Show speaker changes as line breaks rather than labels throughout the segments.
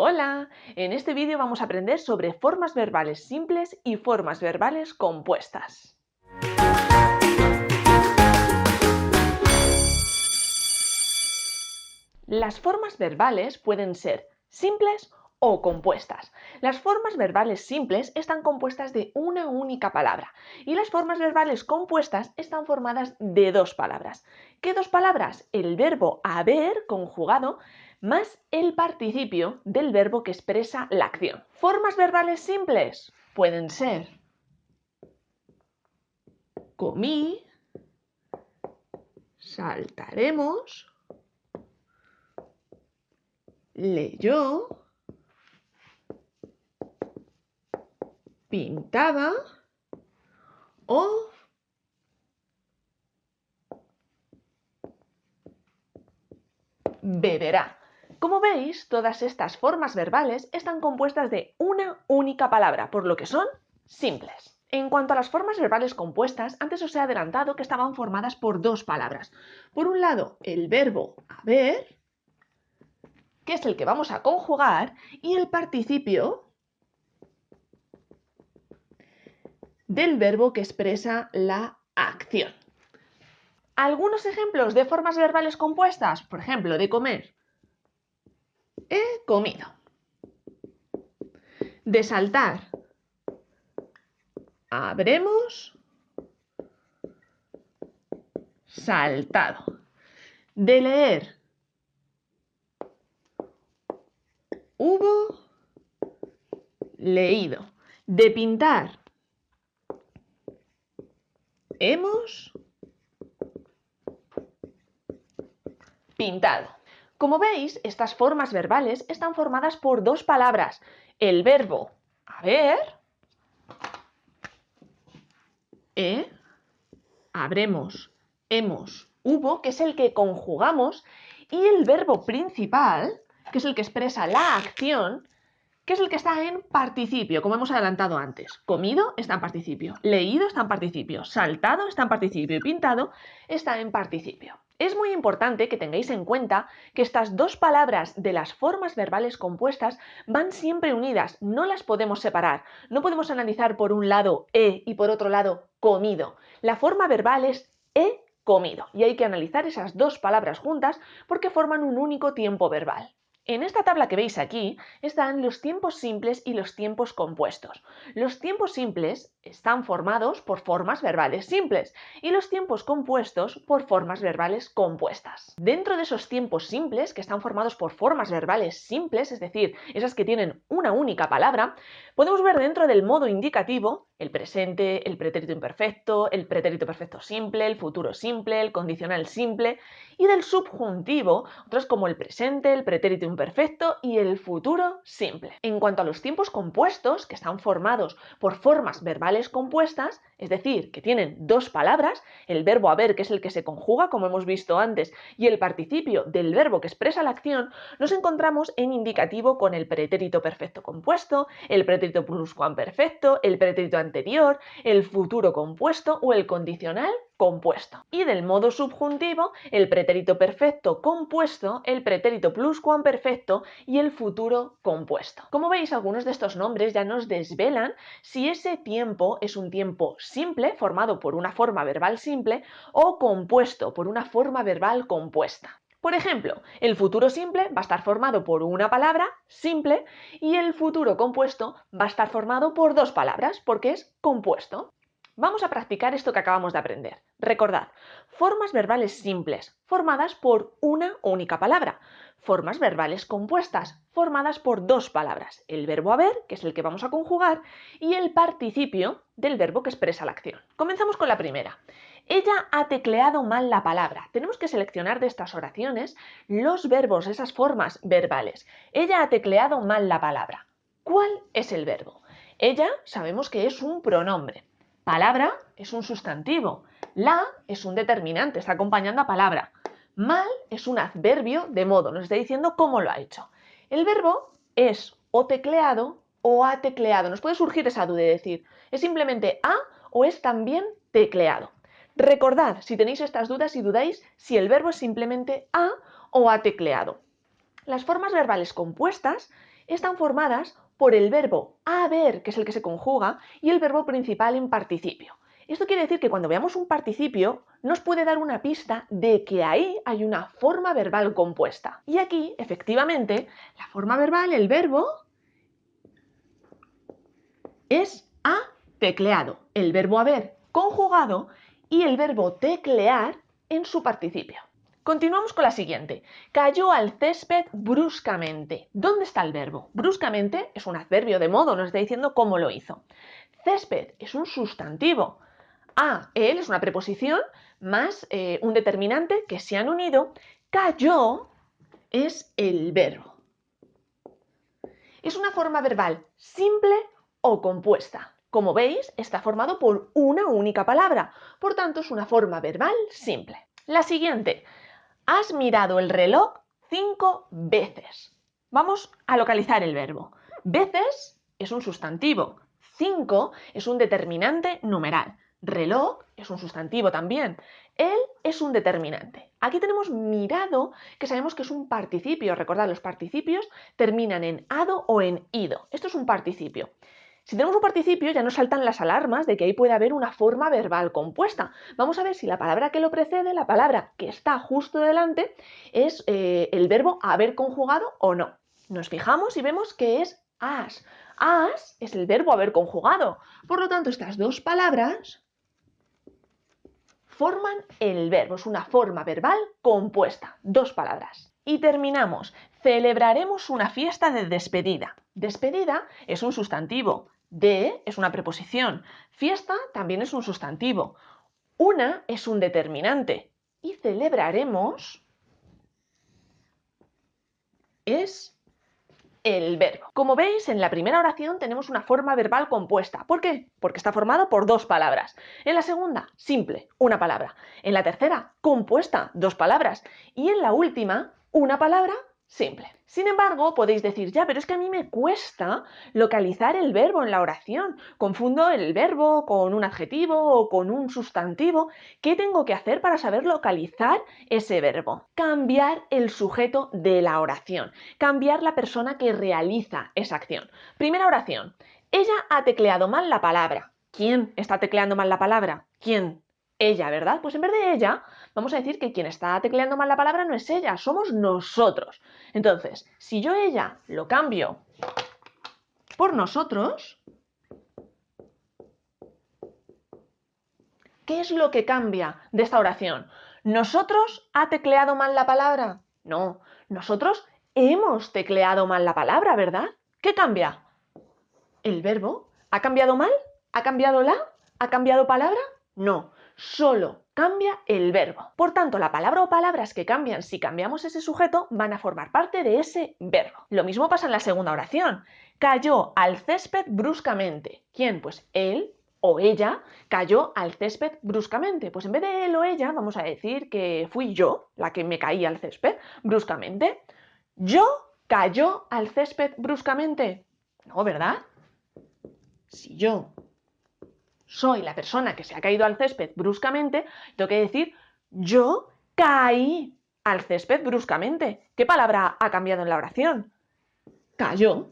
Hola, en este vídeo vamos a aprender sobre formas verbales simples y formas verbales compuestas. Las formas verbales pueden ser simples o compuestas. Las formas verbales simples están compuestas de una única palabra y las formas verbales compuestas están formadas de dos palabras. ¿Qué dos palabras? El verbo haber conjugado más el participio del verbo que expresa la acción. Formas verbales simples pueden ser comí, saltaremos, leyó, pintaba o beberá. Como veis, todas estas formas verbales están compuestas de una única palabra, por lo que son simples. En cuanto a las formas verbales compuestas, antes os he adelantado que estaban formadas por dos palabras. Por un lado, el verbo haber, que es el que vamos a conjugar, y el participio del verbo que expresa la acción. Algunos ejemplos de formas verbales compuestas, por ejemplo, de comer. He comido. De saltar. Habremos saltado. De leer. Hubo leído. De pintar. Hemos pintado. Como veis, estas formas verbales están formadas por dos palabras. El verbo haber, habremos, hemos, hubo, que es el que conjugamos, y el verbo principal, que es el que expresa la acción, que es el que está en participio, como hemos adelantado antes. Comido está en participio, leído está en participio, saltado está en participio y pintado está en participio. Es muy importante que tengáis en cuenta que estas dos palabras de las formas verbales compuestas van siempre unidas, no las podemos separar. No podemos analizar por un lado he y por otro lado comido. La forma verbal es he comido y hay que analizar esas dos palabras juntas porque forman un único tiempo verbal. En esta tabla que veis aquí están los tiempos simples y los tiempos compuestos. Los tiempos simples están formados por formas verbales simples y los tiempos compuestos por formas verbales compuestas. Dentro de esos tiempos simples, que están formados por formas verbales simples, es decir, esas que tienen una única palabra, podemos ver dentro del modo indicativo el presente, el pretérito imperfecto, el pretérito perfecto simple, el futuro simple, el condicional simple, y del subjuntivo, otros como el presente, el pretérito imperfecto y el futuro simple. En cuanto a los tiempos compuestos, que están formados por formas verbales compuestas, es decir, que tienen dos palabras, el verbo haber, que es el que se conjuga, como hemos visto antes, y el participio del verbo que expresa la acción, nos encontramos en indicativo con el pretérito perfecto compuesto, el pretérito pluscuamperfecto, el pretérito anterior, el futuro compuesto o el condicional compuesto. Y del modo subjuntivo, el pretérito perfecto compuesto, el pretérito pluscuamperfecto y el futuro compuesto. Como veis, algunos de estos nombres ya nos desvelan si ese tiempo es un tiempo simple, formado por una forma verbal simple, o compuesto por una forma verbal compuesta. Por ejemplo, el futuro simple va a estar formado por una palabra, simple, y el futuro compuesto va a estar formado por dos palabras, porque es compuesto. Vamos a practicar esto que acabamos de aprender. Recordad, formas verbales simples, formadas por una única palabra. Formas verbales compuestas, formadas por dos palabras. El verbo haber, que es el que vamos a conjugar, y el participio del verbo que expresa la acción. Comenzamos con la primera. Ella ha tecleado mal la palabra. Tenemos que seleccionar de estas oraciones los verbos, esas formas verbales. Ella ha tecleado mal la palabra. ¿Cuál es el verbo? Ella sabemos que es un pronombre. Palabra es un sustantivo. La es un determinante, está acompañando a palabra. Mal es un adverbio de modo, nos está diciendo cómo lo ha hecho. El verbo es o tecleado o ha tecleado. Nos puede surgir esa duda de decir, ¿es simplemente ha o es también tecleado? Recordad, si tenéis estas dudas y dudáis si el verbo es simplemente ha o ha tecleado. Las formas verbales compuestas están formadas por el verbo haber, que es el que se conjuga, y el verbo principal en participio. Esto quiere decir que cuando veamos un participio nos puede dar una pista de que ahí hay una forma verbal compuesta. Y aquí, efectivamente, la forma verbal, el verbo, es ha tecleado. El verbo haber conjugado y el verbo teclear en su participio. Continuamos con la siguiente. Cayó al césped bruscamente. ¿Dónde está el verbo? Bruscamente es un adverbio de modo, nos está diciendo cómo lo hizo. Césped es un sustantivo. Él es una preposición más un determinante que se han unido. Cayó es el verbo. Es una forma verbal simple o compuesta. Como veis, está formado por una única palabra. Por tanto, es una forma verbal simple. La siguiente. Has mirado el reloj 5 veces. Vamos a localizar el verbo. Veces es un sustantivo. 5 es un determinante numeral. Reloj es un sustantivo también. Él es un determinante. Aquí tenemos mirado, que sabemos que es un participio. Recordad, los participios terminan en ado o en ido. Esto es un participio. Si tenemos un participio ya nos saltan las alarmas de que ahí puede haber una forma verbal compuesta. Vamos a ver si la palabra que lo precede, la palabra que está justo delante, es el verbo haber conjugado o no. Nos fijamos y vemos que es has. Has es el verbo haber conjugado. Por lo tanto, estas dos palabras forman el verbo. Es una forma verbal compuesta. Dos palabras. Y terminamos. Celebraremos una fiesta de despedida. Despedida es un sustantivo. De es una preposición. Fiesta también es un sustantivo. Una es un determinante. Y celebraremos es el verbo. Como veis, en la primera oración tenemos una forma verbal compuesta. ¿Por qué? Porque está formado por dos palabras. En la segunda, simple, una palabra. En la tercera, compuesta, dos palabras. Y en la última, una palabra simple. Sin embargo, podéis decir, ya, pero es que a mí me cuesta localizar el verbo en la oración. Confundo el verbo con un adjetivo o con un sustantivo. ¿Qué tengo que hacer para saber localizar ese verbo? Cambiar el sujeto de la oración. Cambiar la persona que realiza esa acción. Primera oración. Ella ha tecleado mal la palabra. ¿Quién está tecleando mal la palabra? ¿Quién? Ella, ¿verdad? Pues en vez de ella, vamos a decir que quien está tecleando mal la palabra no es ella, somos nosotros. Entonces, si yo ella lo cambio por nosotros, ¿qué es lo que cambia de esta oración? ¿Nosotros ha tecleado mal la palabra? No, nosotros hemos tecleado mal la palabra, ¿verdad? ¿Qué cambia? ¿El verbo? ¿Ha cambiado mal? ¿Ha cambiado la? ¿Ha cambiado palabra? No, solo cambia el verbo. Por tanto, la palabra o palabras que cambian si cambiamos ese sujeto van a formar parte de ese verbo. Lo mismo pasa en la segunda oración. Cayó al césped bruscamente. ¿Quién? Pues él o ella cayó al césped bruscamente. Pues en vez de él o ella, vamos a decir que fui yo la que me caí al césped bruscamente. ¿Yo cayó al césped bruscamente? No, ¿verdad? Si yo soy la persona que se ha caído al césped bruscamente, tengo que decir yo caí al césped bruscamente. ¿Qué palabra ha cambiado en la oración? Cayó,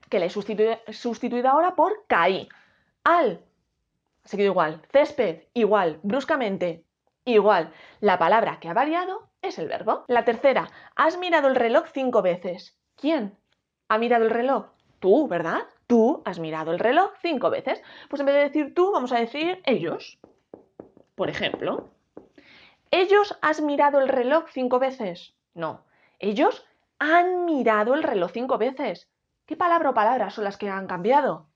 que la he sustituido ahora por caí. Al, ha seguido igual. Césped, igual. Bruscamente, igual. La palabra que ha variado es el verbo. La tercera, has mirado el reloj 5 veces. ¿Quién ha mirado el reloj? Tú, ¿verdad? Tú has mirado el reloj 5 veces. Pues en vez de decir tú, vamos a decir ellos. Por ejemplo, ¿ellos has mirado el reloj 5 veces? No, ellos han mirado el reloj 5 veces. ¿Qué palabra o palabras son las que han cambiado?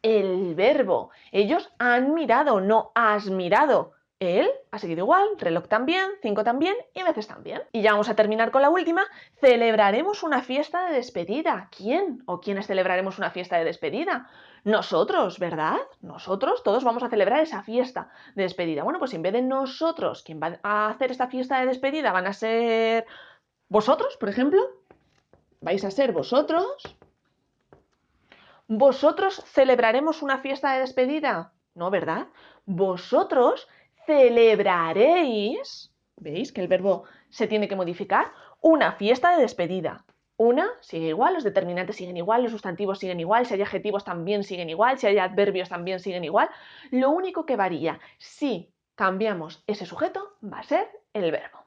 El verbo. Ellos han mirado, no has mirado. Él ha seguido igual, reloj también, 5 también y veces también. Y ya vamos a terminar con la última. Celebraremos una fiesta de despedida. ¿Quién o quiénes celebraremos una fiesta de despedida? Nosotros, ¿verdad? Nosotros todos vamos a celebrar esa fiesta de despedida. Bueno, pues en vez de nosotros, quien va a hacer esta fiesta de despedida van a ser vosotros, por ejemplo. Vais a ser vosotros. ¿Vosotros celebraremos una fiesta de despedida? No, ¿verdad? Vosotros celebraréis, ¿veis que el verbo se tiene que modificar? Una fiesta de despedida. Una sigue igual, los determinantes siguen igual, los sustantivos siguen igual, si hay adjetivos también siguen igual, si hay adverbios también siguen igual. Lo único que varía si cambiamos ese sujeto va a ser el verbo.